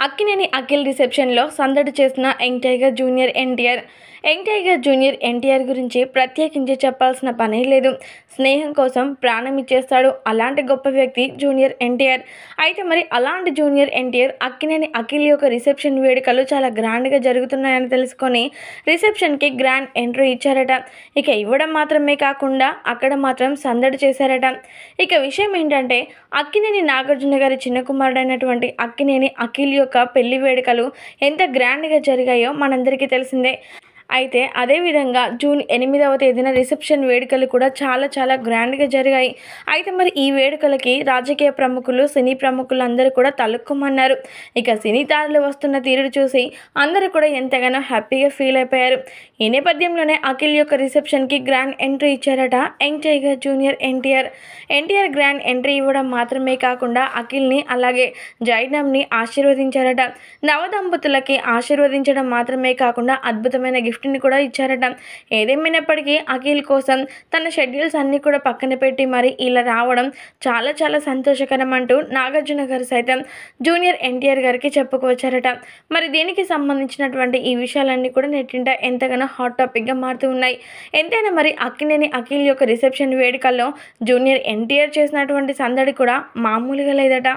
అక్కినేని అఖిల్ రిసెప్షన్లో సందడి చేసిన young tiger junior NTR. Young tiger junior NTR గురించి ప్రత్యేకించి చెప్పాల్సిన పనే లేదు. స్నేహం కోసం ప్రాణం ఇచ్చేస్తాడు. అలాంటి గొప్ప వ్యక్తి జూనియర్ ఎన్టీఆర్. అయితే మరి అలాంటి జూనియర్ ఎన్టీఆర్ అక్కినేని అఖిల్ యొక్క రిసెప్షన్ వేడుకలు చాలా గ్రాండ్గా జరుగుతున్నాయని తెలుసుకొని రిసెప్షన్కి గ్రాండ్ ఎంట్రీ ఇచ్చారట. ఇక ఇవ్వడం మాత్రమే కాకుండా అక్కడ మాత్రం సందడి చేశారట. ఇక విషయం ఏంటంటే అక్కినేని నాగార్జున గారి చిన్న కుమారుడైనటువంటి అక్కినేని అఖిల్ యొక్క పెళ్లి వేడుకలు ఎంత గ్రాండ్గా జరిగాయో మనందరికీ తెలిసిందే. అయితే అదేవిధంగా జూన్ 8వ తేదీన రిసెప్షన్ వేడుకలు కూడా చాలా గ్రాండ్గా జరిగాయి. అయితే మరి ఈ వేడుకలకి రాజకీయ ప్రముఖులు, సినీ ప్రముఖులు అందరూ కూడా తలుక్కుమన్నారు. ఇక సినీ తారలు వస్తున్న తీరును చూసి అందరూ కూడా ఎంతగానో హ్యాపీగా ఫీల్ అయిపోయారు. ఈ నేపథ్యంలోనే అఖిల్ యొక్క రిసెప్షన్కి గ్రాండ్ ఎంట్రీ ఇచ్చారట young tiger junior NTR. NTR grand entry ఇవ్వడం మాత్రమే కాకుండా అఖిల్ని అలాగే జైనమ్ని ఆశీర్వదించారట. నవదంపతులకి ఆశీర్వదించడం మాత్రమే కాకుండా అద్భుతమైన గిఫ్ట్ని కూడా ఇచ్చారట. ఏదేమైనప్పటికీ అఖిల్ కోసం తన షెడ్యూల్స్ అన్నీ కూడా పక్కన పెట్టి మరి ఇలా రావడం చాలా సంతోషకరం అంటూ నాగార్జున గారు సైతం జూనియర్ ఎన్టీఆర్ గారికి చెప్పుకొచ్చారట. మరి దీనికి సంబంధించినటువంటి ఈ విషయాలన్నీ కూడా నెట్టింట ఎంతగానో హాట్ టాపిక్గా మారుతూ ఉన్నాయి. ఎంతైనా మరి అక్కినేని అఖిల్ యొక్క రిసెప్షన్ వేడుకల్లో జూనియర్ ఎన్టీఆర్ చేసినటువంటి సందడి కూడా మామూలుగా లేదట.